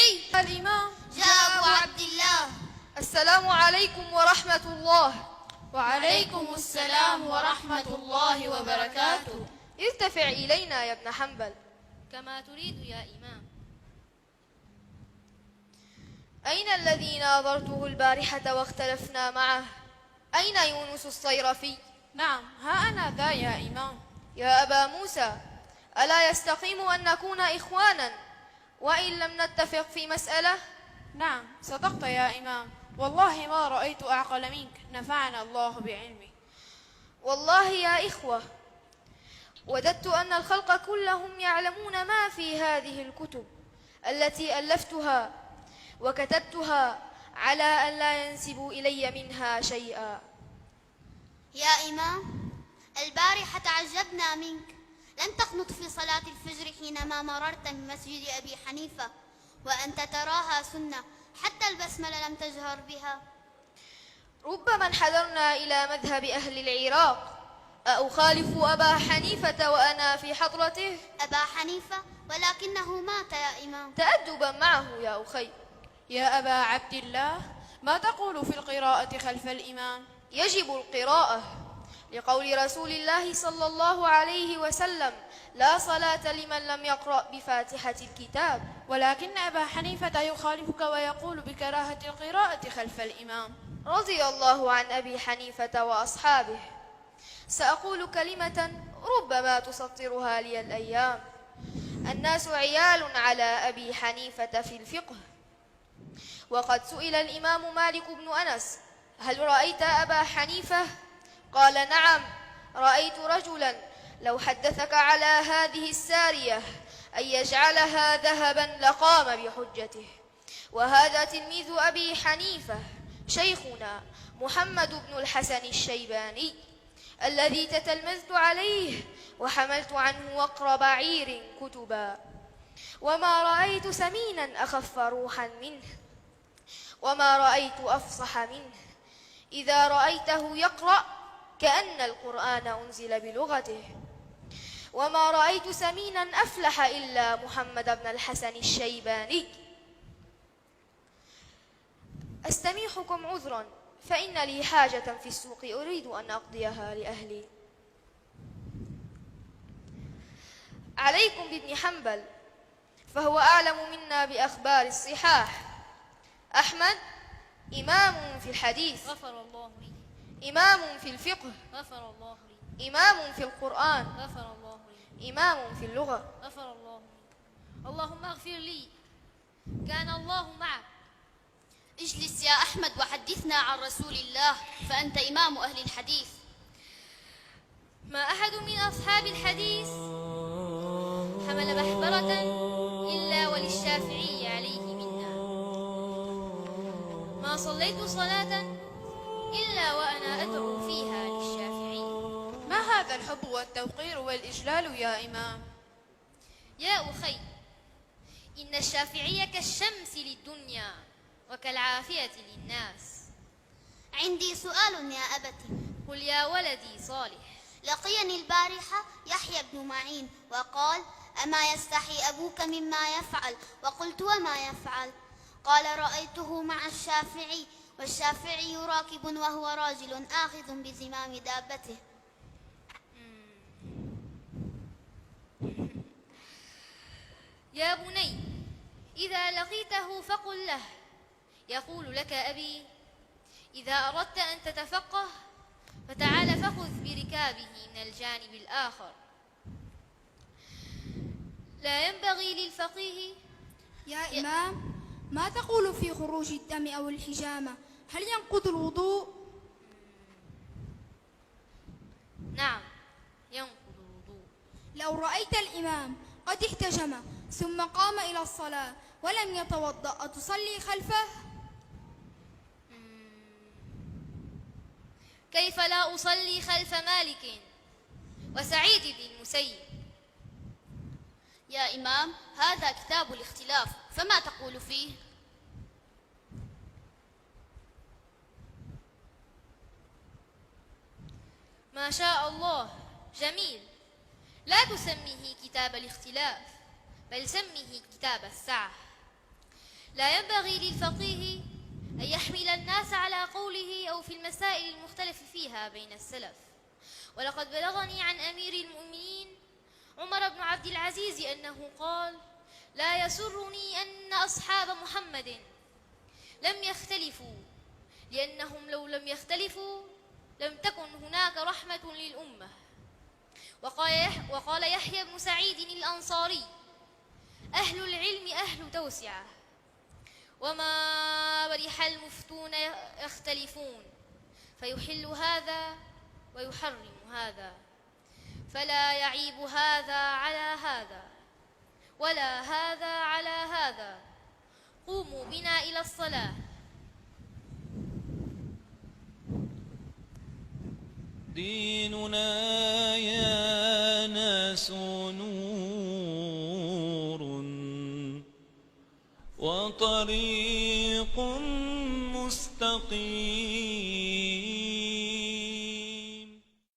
بني الإمام جاء أبو عبد الله. السلام عليكم ورحمة الله. وعليكم السلام ورحمة الله وبركاته. ارتفع إلينا يا ابن حنبل. كما تريد يا إمام. أين الذي ناظرته البارحة واختلفنا معه؟ أين يونس الصيرفي؟ نعم، ها أنا ذا يا إمام. يا أبا موسى، ألا يستقيم أن نكون إخوانا وإن لم نتفق في مسألة؟ نعم صدقت يا إمام، والله ما رأيت أعقل منك، نفعنا الله بعلمك. والله يا إخوة، وددت أن الخلق كلهم يعلمون ما في هذه الكتب التي ألفتها وكتبتها على أن لا ينسبوا إلي منها شيئا. يا إمام، البارحة تعجبنا منك، لم تقنط في صلاة الفجر حينما مررت من مسجد أبي حنيفة وأنت تراها سنة، حتى البسملة لم تجهر بها. ربما انحدرنا إلى مذهب أهل العراق. أخالف أبا حنيفة وأنا في حضرته؟ أبا حنيفة ولكنه مات يا إمام. تأدبا معه يا أخي. يا أبا عبد الله، ما تقول في القراءة خلف الإمام؟ يجب القراءة لقول رسول الله صلى الله عليه وسلم: لا صلاة لمن لم يقرأ بفاتحة الكتاب. ولكن أبا حنيفة يخالفك ويقول بكراهة القراءة خلف الإمام. رضي الله عن أبي حنيفة وأصحابه. سأقول كلمة ربما تسطرها لي الأيام. الناس عيال على أبي حنيفة في الفقه، وقد سئل الإمام مالك بن أنس: هل رأيت أبا حنيفة؟ قال: نعم، رأيت رجلا لو حدثك على هذه السارية أن يجعلها ذهبا لقام بحجته. وهذا تلميذ أبي حنيفة شيخنا محمد بن الحسن الشيباني، الذي تتلمذت عليه وحملت عنه وقر بعير كتبا. وما رأيت سمينا أخف روحا منه، وما رأيت أفصح منه. إذا رأيته يقرأ كأن القرآن أنزل بلغته. وما رأيت سمينا أفلح إلا محمد بن الحسن الشيباني. أستميحكم عذرا، فإن لي حاجة في السوق أريد أن أقضيها لأهلي. عليكم بابن حنبل، فهو أعلم منا بأخبار الصحاح. أحمد إمام في الحديث، غفر الله لي. إمام في الفقه، غفر الله لي. إمام في القرآن، غفر الله لي. إمام في اللغة. غفر الله لي. اللهم اغفر لي. كان الله معك. اجلس يا أحمد وحدثنا عن رسول الله، فأنت إمام أهل الحديث. ما أحد من أصحاب الحديث حمل محبرة إلا وللشافعي عليه منا. ما صليت صلاة إلا وأنا أدعو فيها للشافعي. ما هذا الحب والتوقير والإجلال يا إمام؟ يا أخي، إن الشافعي كالشمس للدنيا وكالعافية للناس. عندي سؤال يا أبتي. قل يا ولدي صالح. لقيني البارحة يحيى بن معين وقال: أما يستحي أبوك مما يفعل؟ وقلت: وما يفعل؟ قال: رأيته مع الشافعي، والشافعي راكب وهو راجل آخذ بزمام دابته. يا بني، إذا لقيته فقل له: يقول لك أبي: إذا أردت أن تتفقه فتعال فخذ بركابه من الجانب الآخر. لا ينبغي للفقيه. يا إمام، ما تقول في خروج الدم أو الحجامة؟ هل ينقض الوضوء؟ نعم، ينقض الوضوء. لو رأيت الإمام قد احتجم ثم قام إلى الصلاة ولم يتوضأ أتصلي خلفه؟ كيف لا أصلي خلف مالك وسعيد بن المسيب؟ يا إمام، هذا كتاب الاختلاف، فما تقول فيه؟ ما شاء الله، جميل. لا تسميه كتاب الاختلاف، بل سميه كتاب السعة. لا ينبغي للفقيه أن يحمل الناس على قوله أو في المسائل المختلف فيها بين السلف. ولقد بلغني عن أمير المؤمنين عمر بن عبد العزيز أنه قال: لا يسرني أن أصحاب محمد لم يختلفوا، لأنهم لو لم يختلفوا لم تكن هناك رحمة للأمة. وقال يحيى بن سعيد الأنصاري: أهل العلم أهل توسعة، وما برح المفتون يختلفون، فيحل هذا ويحرم هذا، فلا يعيب هذا على هذا ولا هذا على هذا. قوموا بنا إلى الصلاة. ديننا يا ناس نور وطريق مستقيم